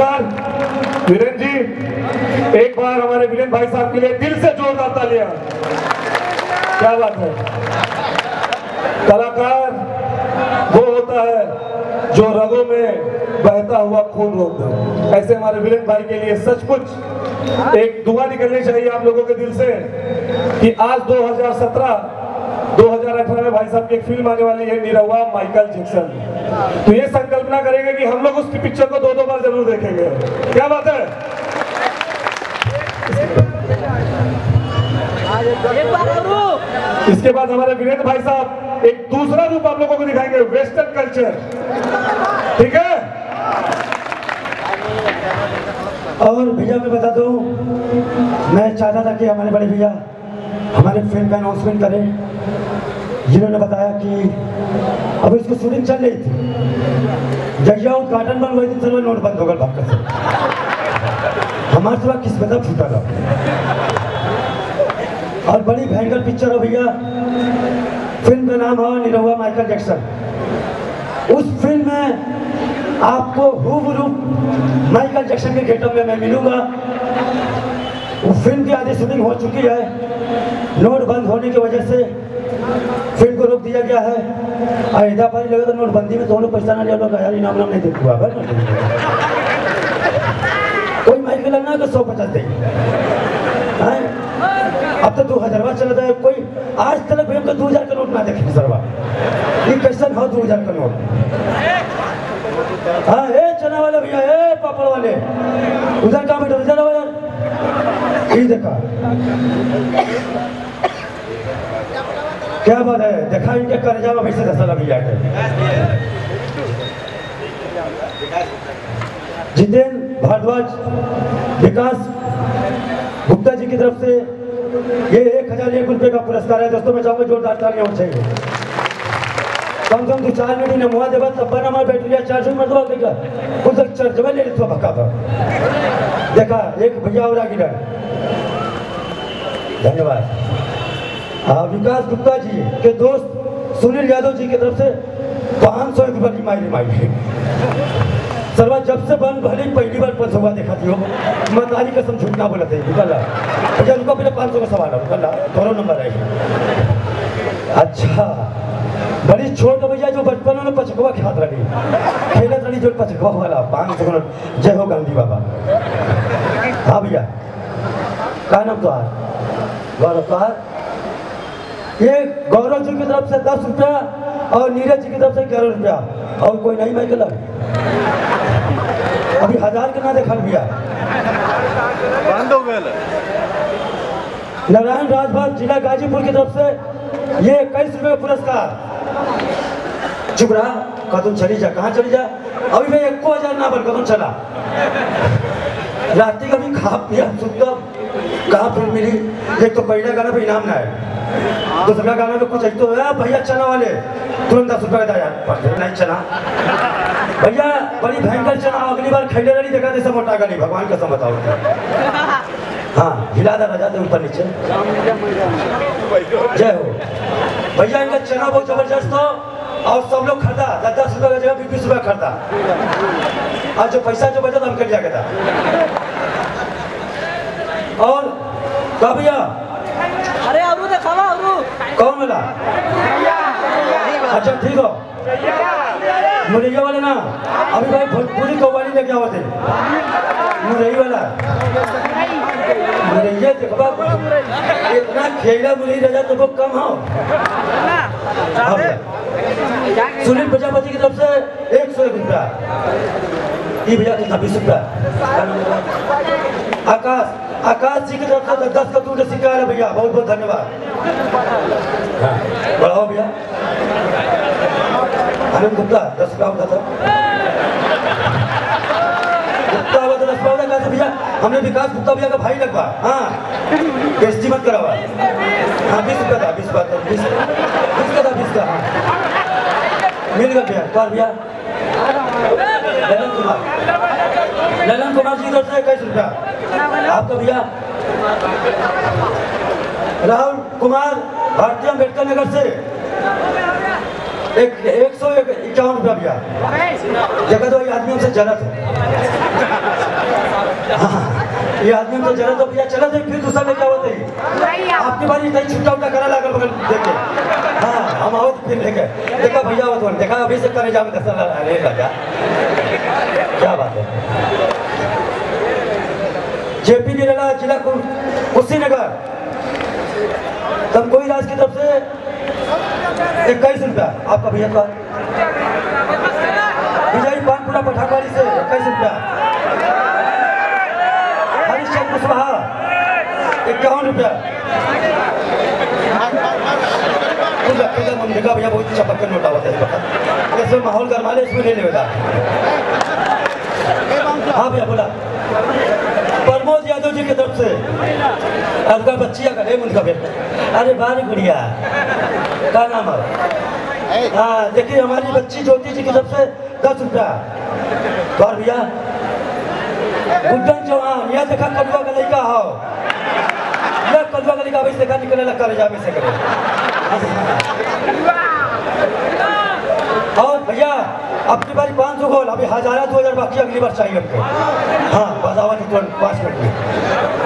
नमस्कार वीरेन जी, एक बार हमारे वीरेन भाई साहब के लिए दिल से जोरदार तालियां। क्या बात है। कलाकार वो होता है जो रगों में बहता हुआ खून रोक दे। ऐसे हमारे वीरेन भाई के लिए सचमुच एक दुआ निकलनी चाहिए आप लोगों के दिल से कि आज 2018 में भाई साहब की एक फिल्म आने वाली है, निरहुआ माइकल जैक्सन। तो ये संकल्पना करेंगे कि हम लोग उसकी पिक्चर को 2-2 बार जरूर देखेंगे। क्या बात है। इसके बाद हमारे वीरेंद्र भाई साहब एक दूसरा रूप आप लोगों को दिखाएंगे, वेस्टर्न कल्चर। ठीक है। और भैया मैं बता दूं, मैं चाहता था कि हमारे बड़े भैया हमारे फिल्म का अनाउंसमेंट करें, जिन्होंने बताया कि अब इसकी शूटिंग चल रही थी, जैसा उद्घाटन बन वही दिन सर्व नोट बंद होगा भाग कर। हमारे थोड़ा किस्मत फूटा था और बड़ी भयंकर पिक्चर है भैया। फिल्म का नाम है निरहुआ माइकल जैक्सन। उस फिल्म में आपको हूबहू माइकल जैक्सन के गेटअप में मैं मिलूंगा। वो फिल्म की आधी शूटिंग हो चुकी है, नोट बंद होने की वजह से फिल्म को रोक दिया गया है। अहिदा पारी लगा तो नोटबंदी में दोनों पैसा ना लिया लोग यार इनाम नहीं दे हुआ कोई माइक लगना तो 150 दे। अब तो 2000 चलता है, कोई आज तक भी हमको 2000 का नोट ना देखे सरवा। ये कैसा भाव 2000 का नोट। हाँ ए चना वाले भैया, ए पापड़ वाले उधर कहाँ बैठे उधर आओ यार। ये देखा क्या बात है, देखा इनके कर्जा में वैसे धसा लगी जाके। जितेंद्र भारद्वाज विकास गुप्ता जी की तरफ से ये 1001 रुपये का पुरस्कार है। दोस्तों मैं चाहूंगा जोरदार तालियां होनी चाहिए। कम से कम 2-4 मिनट ने मुआ देवा तब बना हमारे बैटरी 400 मरतबा देगा कुछ चर्च में ले लेते भक्का था। देखा एक भैया और आगे धन्यवाद। विकास गुप्ता जी के दोस्त सुनील यादव जी की तरफ से 501 रुपये रिमाई सरवा जब से बंद भले पहली बार 500 देखा थी। मतारी कसम झूठ ना बोला थे निकल भैया उनका पहले 500 का सवाल है निकल दोनों नंबर है। अच्छा बड़ी छोट भैया जो बचपन में पचकवा खात रही खेलत रही जो पचकवा वाला 500। जय हो गांधी बाबा। हाँ भैया क्या नाम तो गौरव। ये गौरव जी की तरफ से 10 रुपया और नीरज जी की तरफ से 11 रुपया। और कोई नहीं माइकल अभी 1000 के ना देखा भैया बंद हो गया। नारायण राजभर जिला गाजीपुर की तरफ से ये 21 रुपये का पुरस्कार। चुप रहा कदम चली जा, कहाँ चली जा। अभी भाई 1000 ना बन कदम चला। रात का भी खा पिया सुनता कहाँ फिर मिली। एक तो पहला गाना पे इनाम ना है, दूसरा गाना में कुछ तो भैया चना वाले तुरंत 10 रुपये का यार नहीं चना भैया बड़ी भयंकर चना। अगली बार खैले रही देखा जैसा मोटा गली भगवान का सम बताओ। हाँ हिला दा राजा ऊपर नीचे। जय हो भैया। इनका चना बहुत जबरदस्त हो और सब लोग खरीदा 10 रुपये का जगह 20 रुपये खरीदा। और जो पैसा जो बचा हम कर लिया था। और क्या भैया अरे अरू दिखावा अरू कौन मिला। अच्छा ठीक हो मुरैया वाले ना। अभी भाई भोजपुरी कव्वाली लेके आवा थे मुरैया वाला। मुरैया देखबा इतना खेला मुरैया राजा तो कम हो। सुनील प्रजापति की तरफ से 101 रुपया। ये भैया कितना 20 रुपया। आकाश जी की तरफ से 10 का दूर सिक्का है भैया, बहुत बहुत धन्यवाद। बढ़ाओ भैया। आनंद गुप्ता 10 रुपया होता था। गुप्ता हुआ तो 10 रुपया होता था भैया। हमने विकास गुप्ता भैया का भाई लगवा। हाँ बेइज्जती मत करावा। हाँ 20 रुपया था 20 का था 20 का। मिल गया भैया। कौन भैया ललन कुमार जी की तरफ से 21 रुपया आपका भैया। राहुल कुमार भारतीय अम्बेडकर नगर से 151 रुपया भैया। जगह तो आदमी हमसे जलत है। ये आदमी तो जरा तो भैया चला थे फिर दूसरा लेके आवत है आपकी बारी इतना छुट्टा उट्टा करा लागल बगल देखे हाँ हम आओ फिर लेके देखा भैया आवत देखा अभी से करे जाम दस अरे लगा क्या बात है जेपी निराला जिला कुशीनगर तब कोई राज की तरफ से 21 रुपया आपका भैया का विजयी पानपुरा पठानवाड़ी से 21 रुपया हरिश्चंद्र कुशवाहा 51 रुपया देखा भैया बहुत चपक कर नोटा होता है इसमें माहौल गर्मा ले इसमें ले लेगा हाँ भैया बोला प्रमोद यादव जी की तरफ से आपका बच्चिया का उनका बेटा अरे बारी गुड़िया क्या नाम है हाँ देखिए हमारी बच्ची ज्योति जी की तरफ से 10 रुपया और भैया गुड्डन चौहान यह देखा कदुआ का लड़का हो यह कदुआ का लड़का देखा निकले लगा ले जामे से करे और भैया अपनी बारी 500 गोल अभी 1000 2000 बाकी अगली बार चाहिए हमको हाँ बस आवा तुरंत 5 मिनट में